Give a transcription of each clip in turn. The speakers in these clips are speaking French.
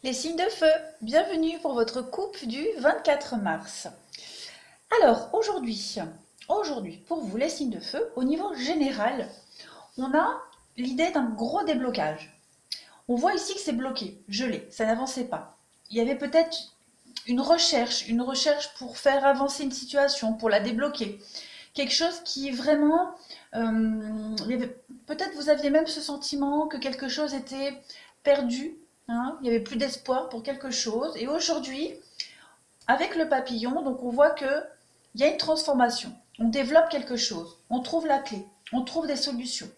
Les signes de feu, bienvenue pour votre coupe du 24 mars. Alors aujourd'hui, pour vous les signes de feu, au niveau général, on a l'idée d'un gros déblocage. On voit ici que c'est bloqué, gelé, ça n'avançait pas. Il y avait peut-être une recherche pour faire avancer une situation, pour la débloquer. Quelque chose qui vraiment... peut-être vous aviez même ce sentiment que quelque chose était perdu, hein, il n'y avait plus d'espoir pour quelque chose. Et aujourd'hui, avec le papillon, donc on voit qu'il y a une transformation. On développe quelque chose, on trouve la clé, on trouve des solutions.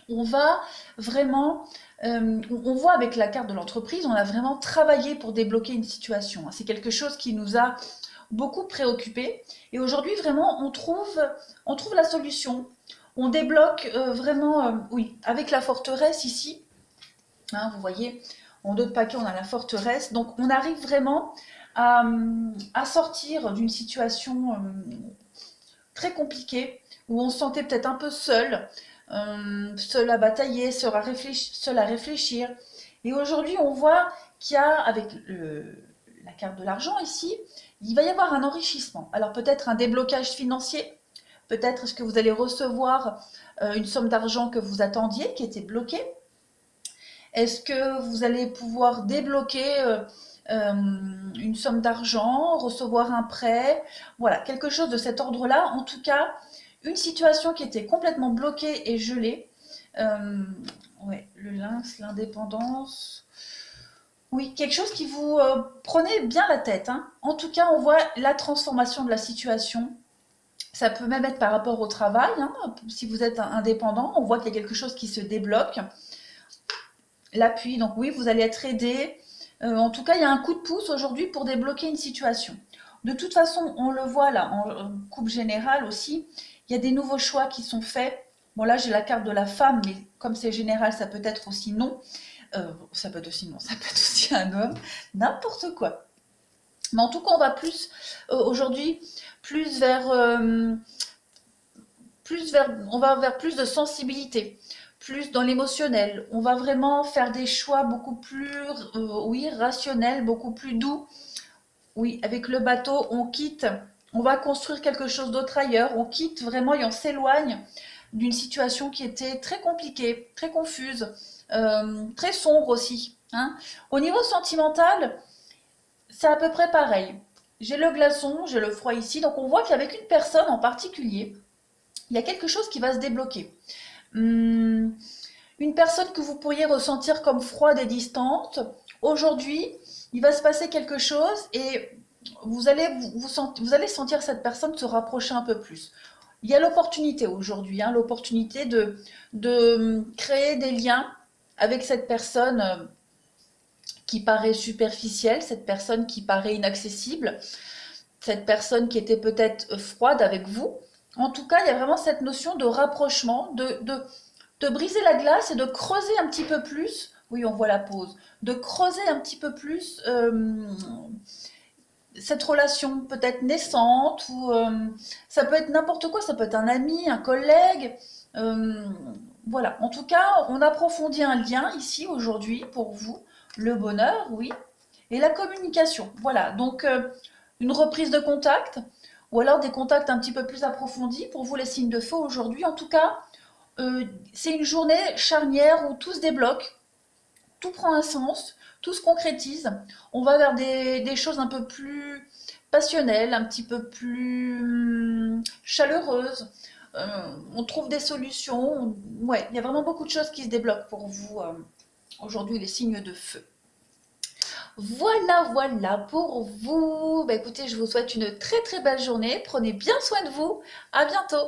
On va vraiment, on voit avec la carte de l'entreprise, on a vraiment travaillé pour débloquer une situation. C'est quelque chose qui nous a beaucoup préoccupés. Et aujourd'hui, vraiment, on trouve la solution. On débloque vraiment, oui, avec la forteresse ici. Hein, vous voyez, en dos de paquet, on a la forteresse. Donc, on arrive vraiment à sortir d'une situation très compliquée où on se sentait peut-être un peu seul, seul à batailler, seul à réfléchir. Et aujourd'hui, on voit qu'il y a, avec la carte de l'argent ici, il va y avoir un enrichissement. Alors peut-être un déblocage financier, peut-être est-ce que vous allez recevoir une somme d'argent que vous attendiez, qui était bloquée. Est-ce que vous allez pouvoir débloquer une somme d'argent, recevoir un prêt, voilà, quelque chose de cet ordre-là. En tout cas, une situation qui était complètement bloquée et gelée. Ouais, le lynx, l'indépendance. Oui, quelque chose qui vous prenait bien la tête, hein. En tout cas, on voit la transformation de la situation. Ça peut même être par rapport au travail, hein. Si vous êtes indépendant, on voit qu'il y a quelque chose qui se débloque. L'appui, donc oui, vous allez être aidé. En tout cas, il y a un coup de pouce aujourd'hui pour débloquer une situation. De toute façon, on le voit là, en coupe générale aussi, il y a des nouveaux choix qui sont faits. Bon, là, j'ai la carte de la femme, mais comme c'est général, ça peut être aussi non. Ça peut être aussi non, ça peut être aussi un homme, n'importe quoi. Mais en tout cas, on va plus, aujourd'hui, on va vers plus de sensibilité, plus dans l'émotionnel. On va vraiment faire des choix beaucoup plus, oui, rationnels, beaucoup plus doux. Oui, avec le bateau, on va construire quelque chose d'autre ailleurs. On quitte vraiment et on s'éloigne d'une situation qui était très compliquée, très confuse, très sombre aussi, hein. Au niveau sentimental, c'est à peu près pareil. J'ai le glaçon, j'ai le froid ici, donc on voit qu'avec une personne en particulier, il y a quelque chose qui va se débloquer. Une personne que vous pourriez ressentir comme froide et distante, aujourd'hui, il va se passer quelque chose et vous allez sentir cette personne se rapprocher un peu plus. Il y a l'opportunité aujourd'hui, hein, l'opportunité de créer des liens avec cette personne qui paraît superficielle, cette personne qui paraît inaccessible, cette personne qui était peut-être froide avec vous. En tout cas, il y a vraiment cette notion de rapprochement, de briser la glace et de creuser un petit peu plus. Oui, on voit la pause. De creuser un petit peu plus cette relation peut-être naissante ou ça peut être n'importe quoi. Ça peut être un ami, un collègue. euh, voilà. En tout cas, on approfondit un lien ici aujourd'hui pour vous. Le bonheur, oui. Et la communication. Voilà. Donc, une reprise de contact ou alors des contacts un petit peu plus approfondis pour vous les signes de feu aujourd'hui. En tout cas, c'est une journée charnière où tout se débloque, tout prend un sens, tout se concrétise. On va vers des choses un peu plus passionnelles, un petit peu plus chaleureuses. On trouve des solutions. Ouais, il y a vraiment beaucoup de choses qui se débloquent pour vous aujourd'hui, les signes de feu. Voilà, voilà pour vous. Bah, écoutez, je vous souhaite une très très belle journée. Prenez bien soin de vous. À bientôt.